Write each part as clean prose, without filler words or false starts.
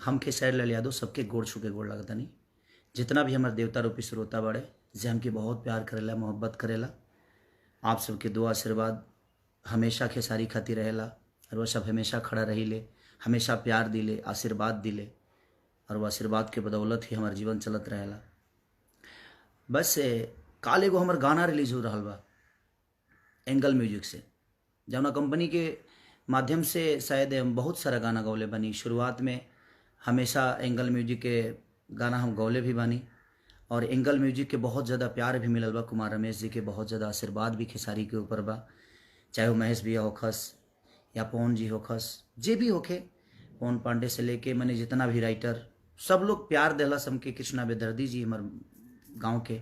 हम खेसारी लाल यादव सबके गोड़ छू के गोड़ लगता नहीं। जितना भी हमारे देवता रूपी श्रोता बड़े जे हमके बहुत प्यार करेला, मोहब्बत करेला, आप सबके दुआ आशीर्वाद हमेशा खेसारी खातिर रहेला और वह सब हमेशा खड़ा रही ले, हमेशा प्यार दिले, आशीर्वाद दिले और वह आशीर्वाद के बदौलत ही हमार जीवन चलत रहेला। बस काल एगो हमार गाना रिलीज हो रहा बा एंगल म्यूजिक से, जौना कंपनी के माध्यम से शायद हम बहुत सारा गाना गौले बनी। शुरुआत में हमेशा एंगल म्यूजिक के गाना हम गौले भी बनी और एंगल म्यूजिक के बहुत ज़्यादा प्यार भी मिलल बा। कुमार रमेश जी के बहुत ज़्यादा आशीर्वाद भी खेसारी के ऊपर बा, चाहे वो महेश भैया होखस या पवन जी होखस, जे भी होखे, पवन पांडे से लेके मैंने जितना भी राइटर सब लोग प्यार देला। सबके कृष्णा बेदर्दी जी हमारे गाँव के,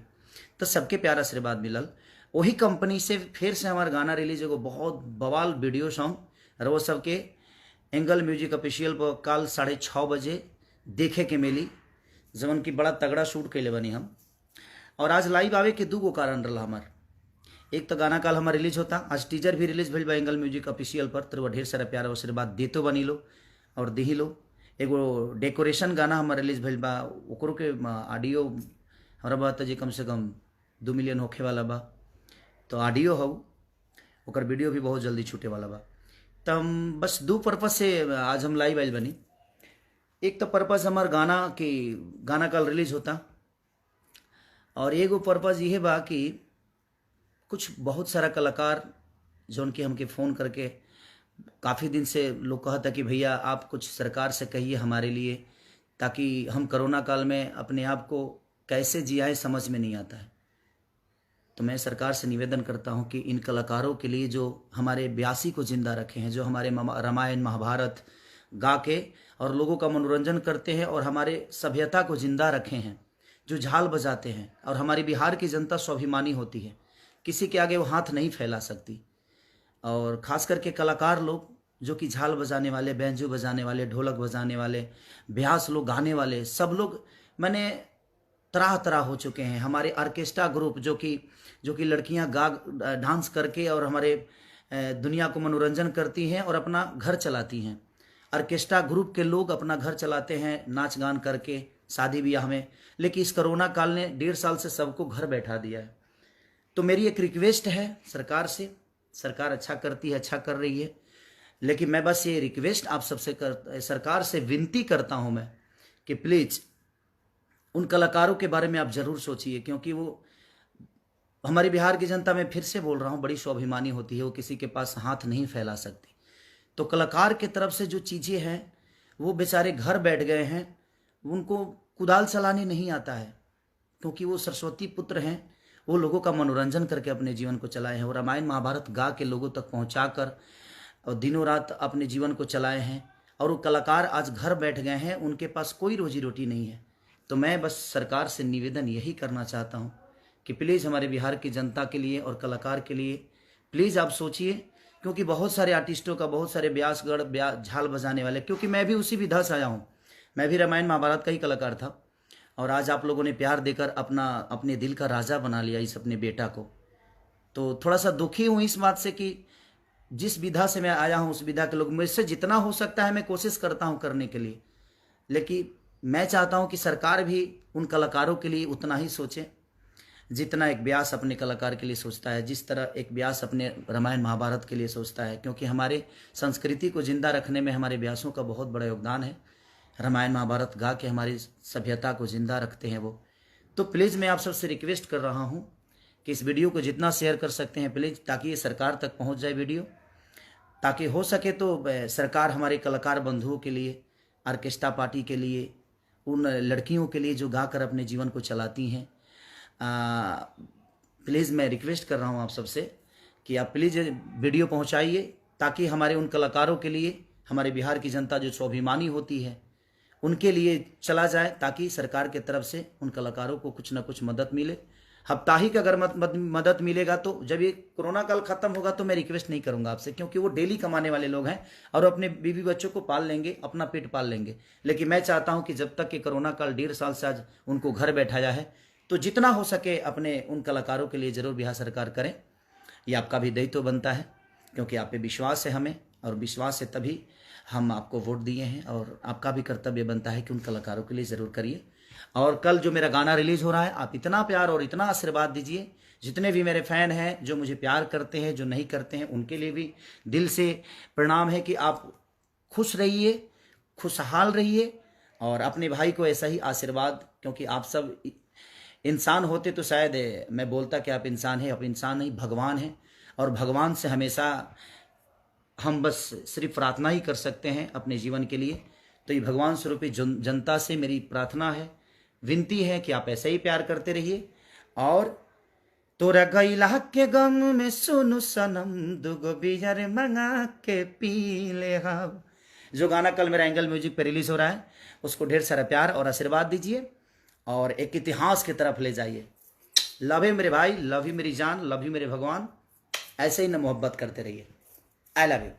तो सबके प्यार आशीर्वाद मिलल। वही कंपनी से फिर से हमारा गाना रिलीज एगो बहुत बवाल वीडियो सॉन्ग और वो सबके एंगल म्यूजिक ऑफिशियल पर कल 6:30 बजे देखे के मिली, जवन की बड़ा तगड़ा शूट कैले बनी हम। और आज लाइव आवे के 2 कारण रहा हमार। एक तो गाना कल हमार रिलीज होता, आज टीजर भी रिलीज भइल बा एंगल म्यूजिक ऑफिशियल पर, तो ढेर सारा प्यार और आशीर्वाद देतो बनी लो और दही लो। एगो डेकोरेशन गाना हमार रिलीज भइल बा, ओकरो के ऑडियो हमारा बात जी कम से कम 2 मिलियन होखे वाला बा, तो ऑडियो हो ओकर वीडियो भी बहुत जल्दी छूटे वाला बा। तो हम बस 2 पर्पज से आज हम लाइव आइल बनी। एक तो पर्पज हमार गाना कल रिलीज होता और एगो पर्पज ये बा कि कुछ बहुत सारा कलाकार जो उनके हमके फ़ोन करके काफ़ी दिन से लोग कहता कि भैया आप कुछ सरकार से कहिए हमारे लिए, ताकि हम कोरोना काल में अपने आप को कैसे जियाए समझ में नहीं आता है। तो मैं सरकार से निवेदन करता हूं कि इन कलाकारों के लिए जो हमारे ब्यासी को जिंदा रखे हैं, जो हमारे रामायण महाभारत गा के और लोगों का मनोरंजन करते हैं और हमारे सभ्यता को जिंदा रखे हैं, जो झाल बजाते हैं, और हमारी बिहार की जनता स्वाभिमानी होती है, किसी के आगे वो हाथ नहीं फैला सकती। और ख़ास करके कलाकार लोग जो कि झाल बजाने वाले, बैंजो बजाने वाले, ढोलक बजाने वाले, ब्यास लोग गाने वाले, सब लोग मैंने तरह तरह हो चुके हैं। हमारे ऑर्केस्ट्रा ग्रुप जो कि लड़कियां डांस करके और हमारे दुनिया को मनोरंजन करती हैं और अपना घर चलाती हैं। ऑर्केस्ट्रा ग्रुप के लोग अपना घर चलाते हैं नाच गान करके शादी ब्याह में, लेकिन इस कोरोना काल ने 1.5 साल से सबको घर बैठा दिया है। तो मेरी एक रिक्वेस्ट है सरकार से, सरकार अच्छा करती है, अच्छा कर रही है, लेकिन मैं बस ये रिक्वेस्ट आप सबसे सरकार से विनती करता हूँ मैं कि प्लीज़ उन कलाकारों के बारे में आप ज़रूर सोचिए, क्योंकि वो हमारी बिहार की जनता, मैं फिर से बोल रहा हूँ, बड़ी स्वाभिमानी होती है, वो किसी के पास हाथ नहीं फैला सकती। तो कलाकार के तरफ से जो चीज़ें हैं वो बेचारे घर बैठ गए हैं, उनको कुदाल चलाने नहीं आता है, क्योंकि वो सरस्वती पुत्र हैं, वो लोगों का मनोरंजन करके अपने जीवन को चलाए हैं और रामायण महाभारत गा के लोगों तक पहुँचा कर और दिनों रात अपने जीवन को चलाए हैं। और वो कलाकार आज घर बैठ गए हैं, उनके पास कोई रोजी रोटी नहीं है। तो मैं बस सरकार से निवेदन यही करना चाहता हूँ कि प्लीज़ हमारे बिहार की जनता के लिए और कलाकार के लिए प्लीज़ आप सोचिए, क्योंकि बहुत सारे आर्टिस्टों का, बहुत सारे ब्यासगढ़ झाल बजाने वाले, क्योंकि मैं भी उसी विधा से आया हूँ, मैं भी रामायण महाभारत का ही कलाकार था और आज आप लोगों ने प्यार देकर अपने दिल का राजा बना लिया इस अपने बेटा को। तो थोड़ा सा दुखी हूँ इस बात से कि जिस विधा से मैं आया हूँ उस विधा के लोग, मुझसे जितना हो सकता है मैं कोशिश करता हूँ करने के लिए, लेकिन मैं चाहता हूं कि सरकार भी उन कलाकारों के लिए उतना ही सोचे जितना एक व्यास अपने कलाकार के लिए सोचता है, जिस तरह एक व्यास अपने रामायण महाभारत के लिए सोचता है, क्योंकि हमारे संस्कृति को जिंदा रखने में हमारे व्यासों का बहुत बड़ा योगदान है। रामायण महाभारत गा के हमारी सभ्यता को जिंदा रखते हैं वो। तो प्लीज़ मैं आप सबसे रिक्वेस्ट कर रहा हूँ कि इस वीडियो को जितना शेयर कर सकते हैं प्लीज़, ताकि ये सरकार तक पहुँच जाए वीडियो, ताकि हो सके तो सरकार हमारे कलाकार बंधुओं के लिए, ऑर्केस्ट्रा पार्टी के लिए, उन लड़कियों के लिए जो गाकर अपने जीवन को चलाती हैं, प्लीज़ मैं रिक्वेस्ट कर रहा हूं आप सबसे कि आप प्लीज़ वीडियो पहुंचाइए, ताकि हमारे उन कलाकारों के लिए, हमारे बिहार की जनता जो स्वाभिमानी होती है उनके लिए चला जाए, ताकि सरकार के तरफ से उन कलाकारों को कुछ ना कुछ मदद मिले। साप्ताहिक अगर मदद मिलेगा तो जब ये कोरोना काल खत्म होगा तो मैं रिक्वेस्ट नहीं करूंगा आपसे, क्योंकि वो डेली कमाने वाले लोग हैं और अपने बीवी बच्चों को पाल लेंगे, अपना पेट पाल लेंगे। लेकिन मैं चाहता हूं कि जब तक कि कोरोना काल 1.5 साल से आज उनको घर बैठाया है, तो जितना हो सके अपने उन कलाकारों के लिए जरूर बिहार सरकार करें। ये आपका भी दायित्व बनता है, क्योंकि आप पे विश्वास है हमें, और विश्वास है तभी हम आपको वोट दिए हैं और आपका भी कर्तव्य बनता है कि उन कलाकारों के लिए ज़रूर करिए। और कल जो मेरा गाना रिलीज़ हो रहा है, आप इतना प्यार और इतना आशीर्वाद दीजिए। जितने भी मेरे फ़ैन हैं जो मुझे प्यार करते हैं, जो नहीं करते हैं, उनके लिए भी दिल से प्रणाम है कि आप खुश रहिए, खुशहाल रहिए और अपने भाई को ऐसा ही आशीर्वाद, क्योंकि आप सब इंसान होते तो शायद मैं बोलता कि आप इंसान हैं, आप इंसान नहीं भगवान हैं। और भगवान से हमेशा हम बस सिर्फ प्रार्थना ही कर सकते हैं अपने जीवन के लिए। तो ये भगवान स्वरूपी जनता से मेरी प्रार्थना है, विनती है कि आप ऐसा ही प्यार करते रहिए। और तोरा गैला के गम में सुनु सनम, दुगो बियर मंगा के पी ले हम, जो गाना कल मेरा एंगल म्यूजिक पे रिलीज हो रहा है, उसको ढेर सारा प्यार और आशीर्वाद दीजिए और एक इतिहास की तरफ ले जाइए। लव यू मेरे भाई, लव यू मेरी जान, लव यू मेरे भगवान। ऐसे ही ना मोहब्बत करते रहिए। I love you.